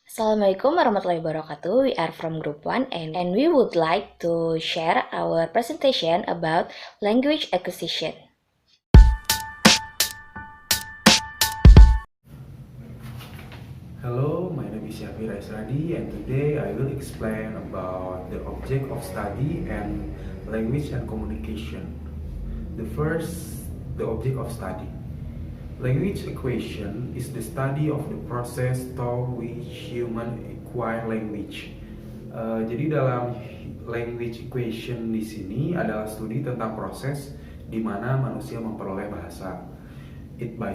Assalamualaikum warahmatullahi wabarakatuh. We are from Group 1 and we would like to share our presentation about language acquisition. Hello, my name is Yafi Radi and today I will explain about the object of study and language and communication. The object of study. Language acquisition is the study of the process through which human acquire language. Jadi dalam language acquisition di sini adalah studi tentang proses di mana manusia memperoleh bahasa. By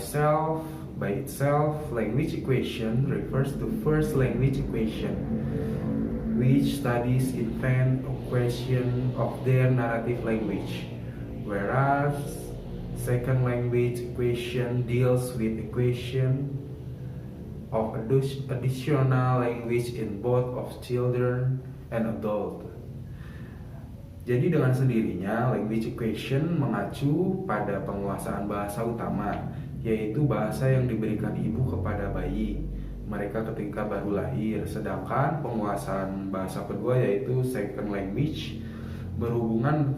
itself, language acquisition refers to first language acquisition, which studies infant acquisition of their native language, whereas second language acquisition deals with acquisition of additional language in both of children and adult. Jadi dengan sendirinya, language acquisition mengacu pada penguasaan bahasa utama, yaitu bahasa yang diberikan ibu kepada bayi mereka ketika baru lahir. Sedangkan penguasaan bahasa kedua yaitu second language berhubungan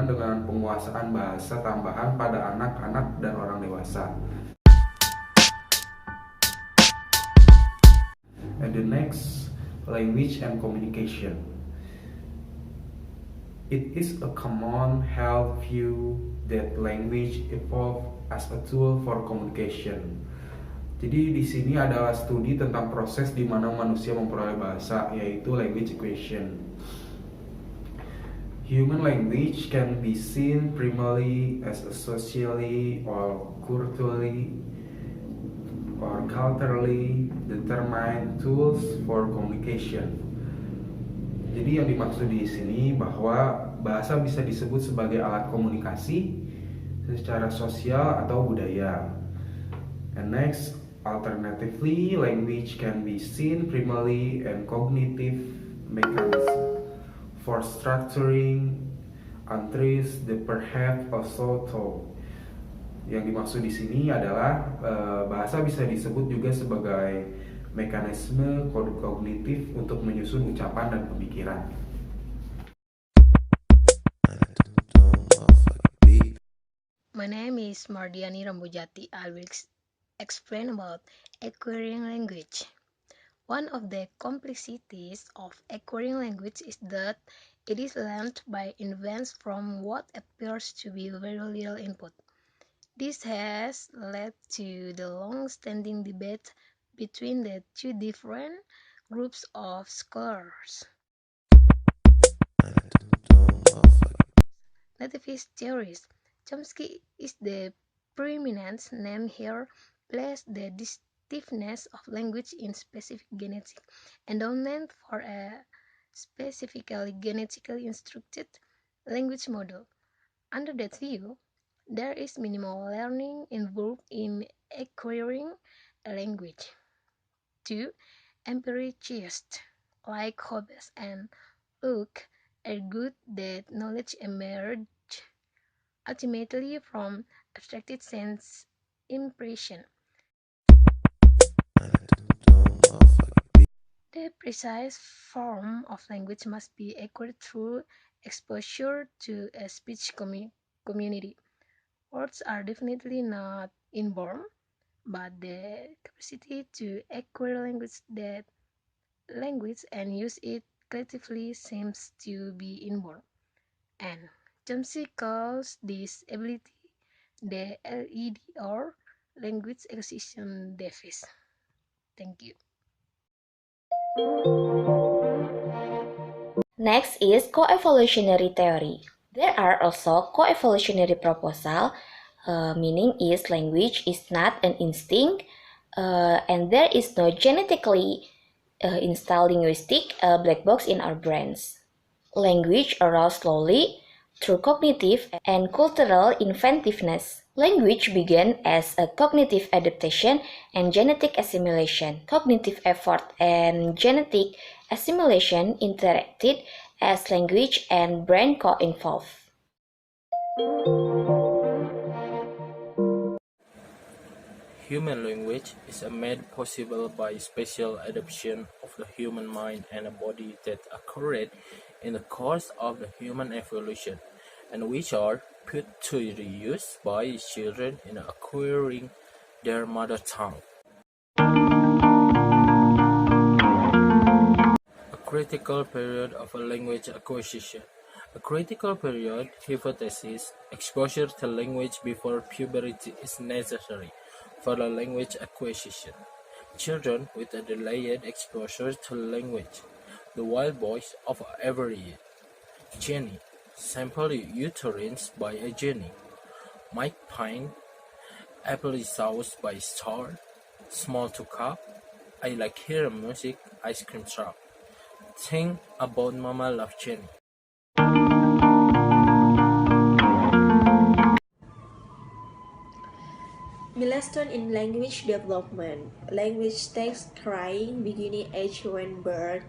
dengan penguasaan bahasa tambahan pada anak-anak dan orang dewasa. And the next, language and communication. It is a common held view that language evolved as a tool for communication. Jadi di sini adalah studi tentang proses di mana manusia memperoleh bahasa, yaitu language acquisition. Human language can be seen primarily as a socially or culturally determined tools for communication. Jadi yang dimaksud di sini bahwa bahasa bisa disebut sebagai alat komunikasi secara sosial atau budaya. And next, alternatively, language can be seen primarily and cognitive mechanism for structuring entries that perhaps also told. Yang dimaksud di sini adalah bahasa bisa disebut juga sebagai mekanisme kognitif untuk menyusun ucapan dan pemikiran. My name is Mardiani Rambu Djati. I will explain about acquiring language. One of the complexities of acquiring language is that it is learned by infants from what appears to be very little input. This has led to the long-standing debate between the two different groups of scholars. Nativist theorist Chomsky is the preeminent name here, placed the distinctiveness of language in specific genetic endowment for a specifically genetically instructed language model. Under that view, there is minimal learning involved in acquiring a language. Two empiricists like Hobbes and Locke argued that knowledge emerged ultimately from abstracted sense impression. The precise form of language must be acquired through exposure to a speech community. Words are definitely not inborn, but the capacity to acquire language and use it creatively seems to be inborn. And Chomsky calls this ability the LED or language acquisition device. Thank you. Next is co-evolutionary theory. There are also co-evolutionary proposals, meaning is language is not an instinct and there is no genetically installed linguistic black box in our brains. Language arose slowly through cognitive and cultural inventiveness. Language began as a cognitive adaptation and genetic assimilation. Cognitive effort and genetic assimilation interacted as language and brain co-evolved. Human language is made possible by special adaptation of the human mind and body that occurred in the course of the human evolution, and which are put to the use by children in acquiring their mother tongue. A critical period of a language acquisition. A critical period hypothesis exposure to language before puberty is necessary for the language acquisition. Children with a delayed exposure to language. The wild boys of every year. Jenny. Sample uterines by a Jenny. Mike Pine. Apple sauce by Star. Small to cup. I like hearing music. Ice cream truck. Think about Mama Love Jenny. Milestone in language development. Language takes crying, beginning age when birth,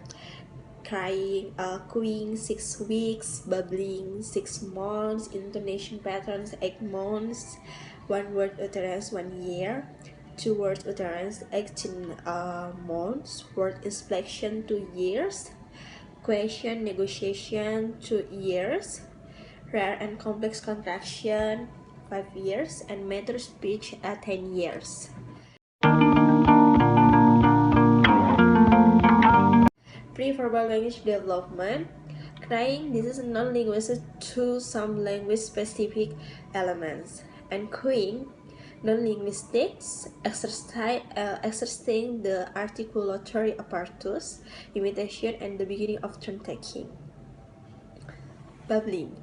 crying, cooing 6 weeks, babbling 6 months, intonation patterns 8 months, one word utterance 1 year, two word utterance 18 months, word inflection 2 years, question negotiation 2 years, rare and complex contraction 5 years, and mature speech 10 years. Pre-verbal language development. Crying, this is non-linguistic to some language-specific elements. And cooing, non-linguistics, exercising the articulatory apparatus, imitation, and the beginning of turn-taking. Babbling.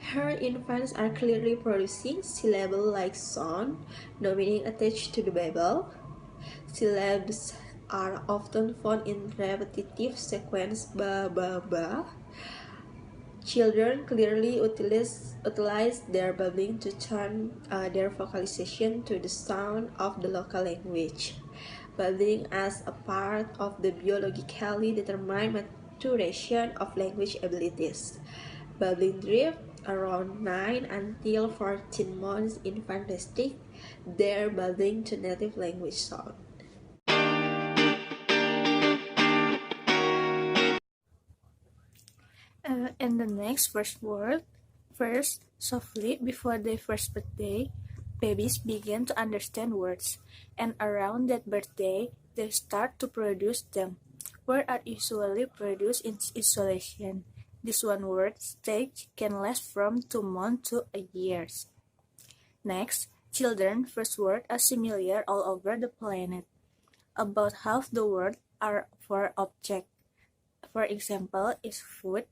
Her infants are clearly producing syllable-like sound, no meaning attached to the babble. Syllables are often found in repetitive sequence ba ba ba. Children clearly utilize their babbling to turn their vocalization to the sound of the local language. Babbling as a part of the biologically determined maturation of language abilities. Babbling drift around 9 until 14 months infant restrict their babbling to native language sound. And the next first word, first, softly before their first birthday, babies begin to understand words, and around that birthday, they start to produce them. Words are usually produced in isolation. This one word stage can last from 2 months to a year. Next, children's first words are similar all over the planet. About half the words are for object. For example, is food,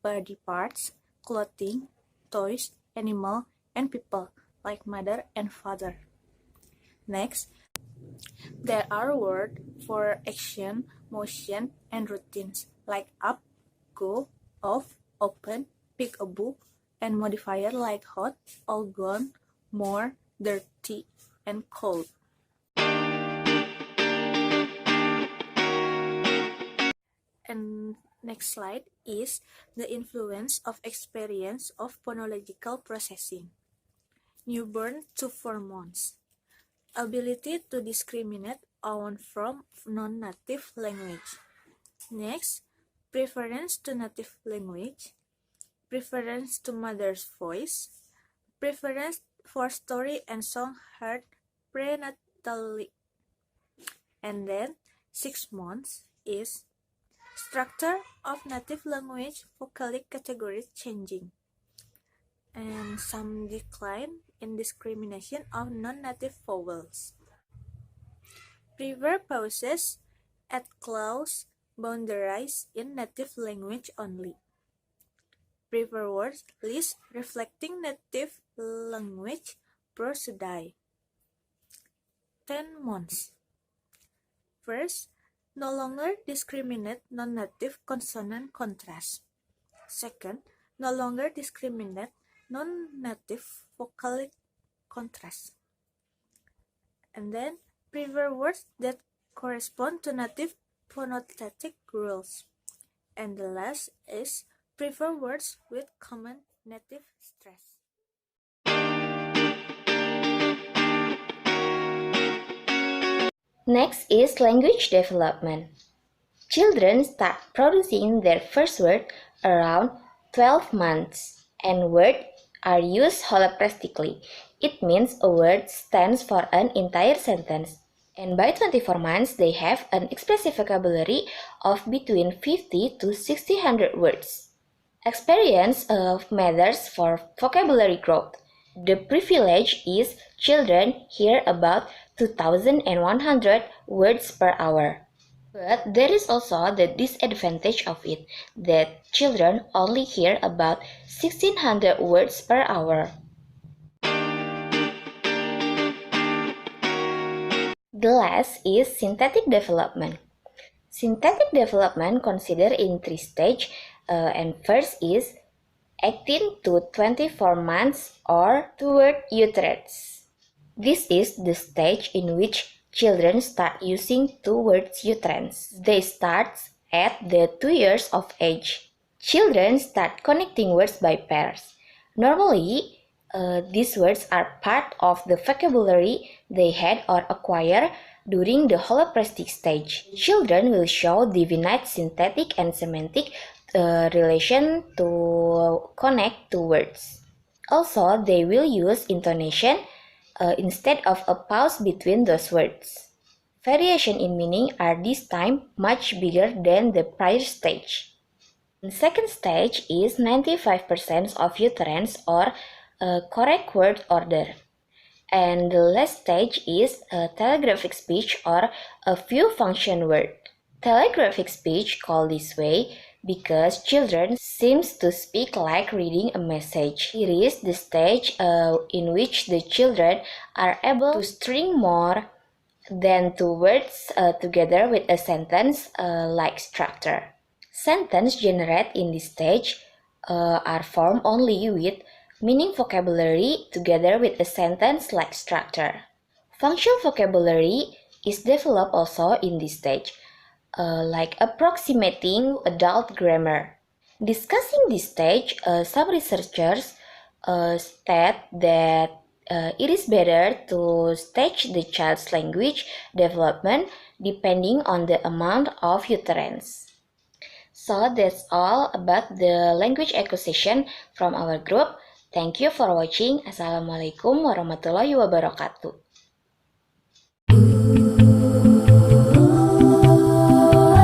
body parts, clothing, toys, animal, and people, like mother and father. Next, there are words for action, motion, and routines, like up, go, off, open, pick a book, and modifiers like hot, all gone, more, dirty, and cold. And next slide is the influence of experience of phonological processing. Newborn to 4 months. Ability to discriminate on from non-native language. Next, preference to native language. Preference to mother's voice. Preference for story and song heard prenatally. And then 6 months is structure of native language vocalic categories changing, and some decline in discrimination of non-native vowels. Preverb pauses at clause boundaries in native language only. Preverb words list reflecting native language prosody. 10 months. First, no longer discriminate non-native consonant contrast. Second, no longer discriminate non-native vocalic contrast. And then, prefer words that correspond to native phonetic rules. And the last is prefer words with common native stress. Next is language development. Children start producing their first word around 12 months, and words are used holoplastically. It means a word stands for an entire sentence. And by 24 months, they have an expressive vocabulary of between 50 to 600 words. Experience matters for vocabulary growth. The privilege is children hear about 2,100 words per hour. But there is also the disadvantage of it, that children only hear about 1,600 words per hour. The last is synthetic development. Synthetic development considered in three stages, and first is 18 to 24 months or toward uterus. This is the stage in which children start using two words uterus. They start at the 2 years of age. Children start connecting words by pairs. Normally, these words are part of the vocabulary they had or acquire during the holoplastic stage. Children will show definite synthetic and semantic relation to connect two words. Also, they will use intonation instead of a pause between those words. Variation in meaning are this time much bigger than the prior stage. The second stage is 95% of utterance or correct word order. And the last stage is a telegraphic speech or a few function word. Telegraphic speech called this way because children seems to speak like reading a message. It is the stage in which the children are able to string more than two words together with a sentence like structure. Sentences generated in this stage are formed only with meaning vocabulary together with a sentence-like structure. Functional vocabulary is developed also in this stage, like approximating adult grammar. Discussing this stage, some researchers state that it is better to stage the child's language development depending on the amount of utterance. So that's all about the language acquisition from our group. Thank you for watching. Assalamualaikum warahmatullahi wabarakatuh.